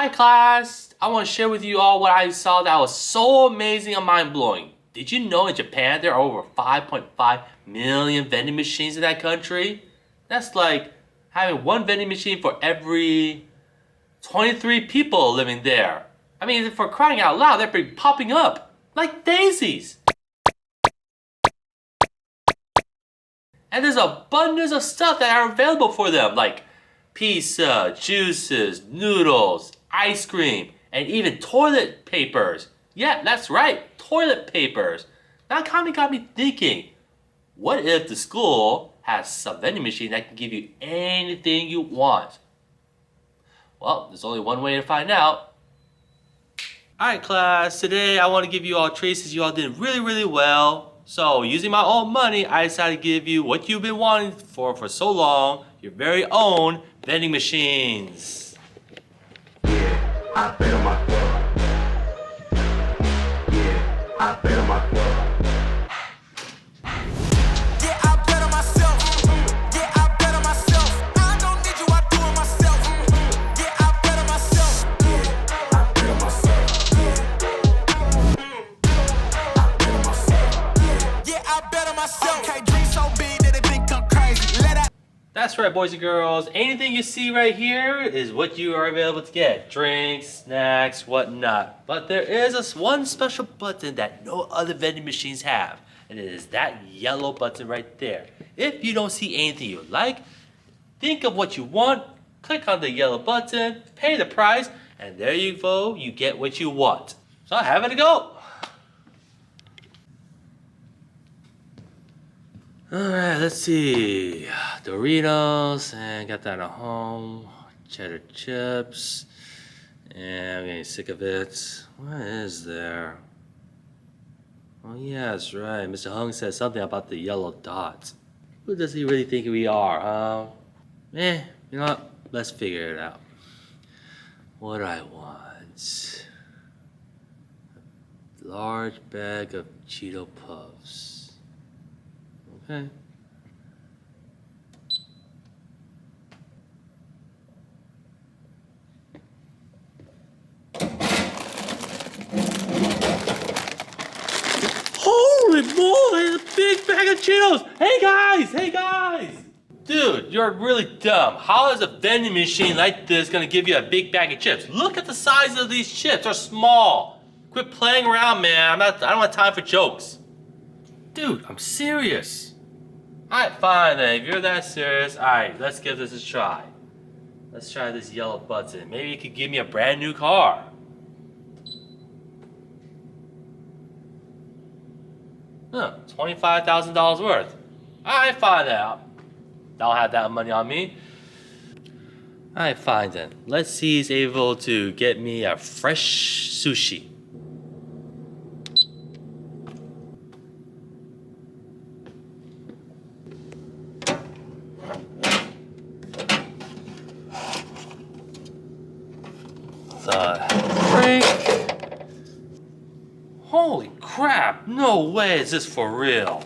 Hi class! I want to share with you all what I saw that was so amazing and mind-blowing. Did you know in Japan there are over 5.5 million vending machines in that country? That's like having one vending machine for every 23 people living there. I mean, for crying out loud, they're popping up like daisies. And there's abundance of stuff that are available for them, like pizza, juices, noodles, ice cream, and even toilet papers. Yeah, that's right, toilet papers. That kind of got me thinking, what if the school has a vending machine that can give you anything you want? Well, there's only one way to find out. Alright class, today I want to give you all treats since you all did really well. So, using my own money, I decided to give you what you've been wanting for so long, your very own vending machines. Yeah, I bet on myself. Yeah, I bet on myself. That's right, boys and girls. Anything you see right here is what you are available to get. Drinks, snacks, whatnot. But there is one special button that no other vending machines have. And it is that yellow button right there. If you don't see anything you like, think of what you want, click on the yellow button, pay the price, and there you go, you get what you want. So have it a go. Alright, let's see. Doritos, and got that at home. Cheddar chips. And I'm getting sick of it. What is there? Oh yeah, that's right. Mr. Hung said something about the yellow dots. Who does he really think we are, huh? You know what? Let's figure it out. What do I want? A large bag of Cheeto Puffs. Okay. Holy moly, a big bag of Cheetos! Hey guys! Dude, you're really dumb. How is a vending machine like this gonna give you a big bag of chips? Look at the size of these chips, they're small. Quit playing around, man. I don't have time for jokes. Dude, I'm serious. Alright, fine then. If you're that serious, alright, let's give this a try. Let's try this yellow button. Maybe you could give me a brand new car. Huh, $25,000 worth. Alright, fine then. I don't have that money on me. Alright, fine then. Let's see if he's able to get me a fresh sushi. Holy crap, no way is this for real.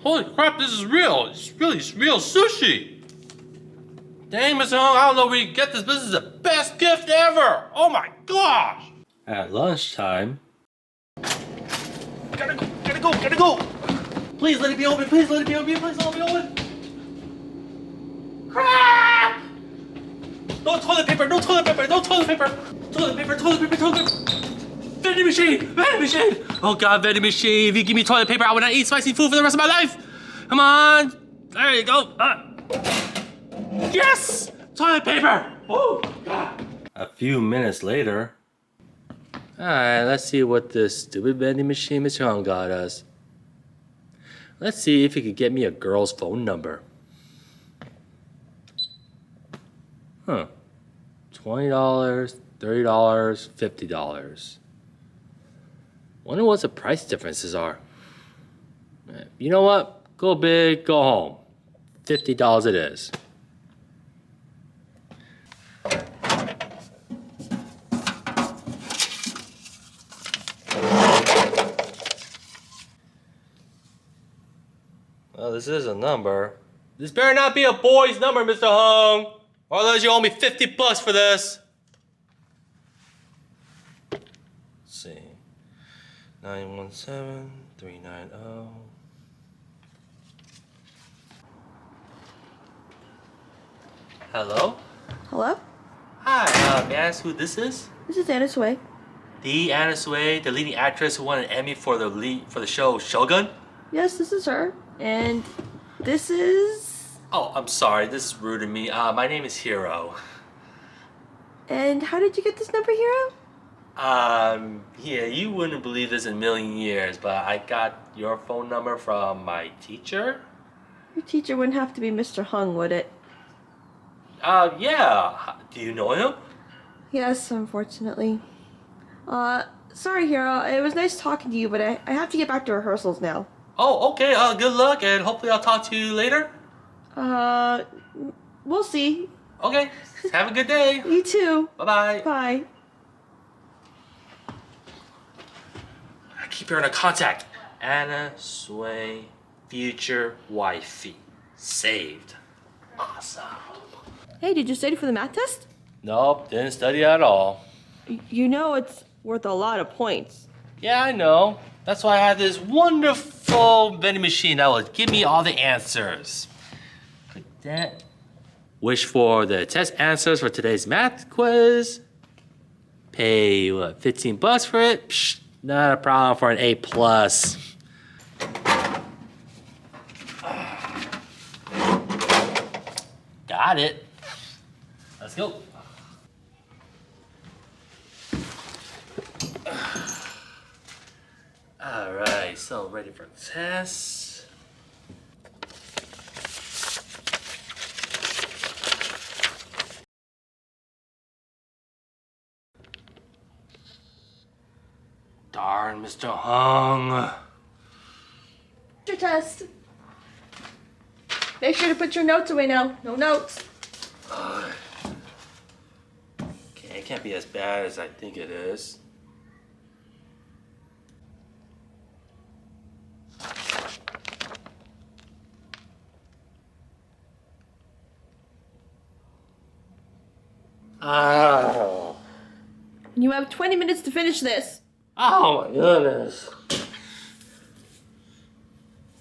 Holy crap, this is real. It's real sushi. Dang, Mr. Hung, I don't know where you get this, but this is the best gift ever. Oh my gosh. At lunchtime. Gotta go. Please let it be open, please let it be open. Crap! No toilet paper. Vending machine! Oh god, vending machine. If you give me toilet paper, I will not eat spicy food for the rest of my life. Come on. There you go. Yes! Toilet paper! Oh god. A few minutes later. Alright, let's see what this stupid vending machine Mr. Hung got us. Let's see if he could get me a girl's phone number. Huh. $20, $30, $50. Wonder what the price differences are. You know what? Go big, go home. $50 it is. Well, this is a number. This better not be a boy's number, Mr. Hung. Or else you owe me $50 for this. Let's see. 917-390. Hello? Hello? Hi, may I ask who this is? This is Anna Sway. The Anna Sui, the leading actress who won an Emmy for the show Shogun? Yes, this is her. And this is... Oh, I'm sorry, this is rude of me. My name is Hiro. And how did you get this number, Hero? Yeah, you wouldn't believe this in a million years, but I got your phone number from my teacher. Your teacher wouldn't have to be Mr. Hung, would it? Yeah. Do you know him? Yes, unfortunately. Sorry, Hero. It was nice talking to you, but I have to get back to rehearsals now. Oh, okay. Good luck, and hopefully I'll talk to you later. We'll see. Okay. Have a good day. You too. Bye-bye. Bye. I keep hearing a contact. Anna Sway, future wifey. Saved. Awesome. Hey, did you study for the math test? Nope, didn't study at all. You know it's worth a lot of points. Yeah, I know. That's why I had this wonderful vending machine that would give me all the answers. Click that. Wish for the test answers for today's math quiz. Pay, what, $15 for it? Psh, not a problem for an A+. Got it. Let's go. All right, so ready for test. Darn, Mr. Hung. Your test. Make sure to put your notes away now. No notes. Okay, it can't be as bad as I think it is. Oh. You have 20 minutes to finish this. Oh my goodness.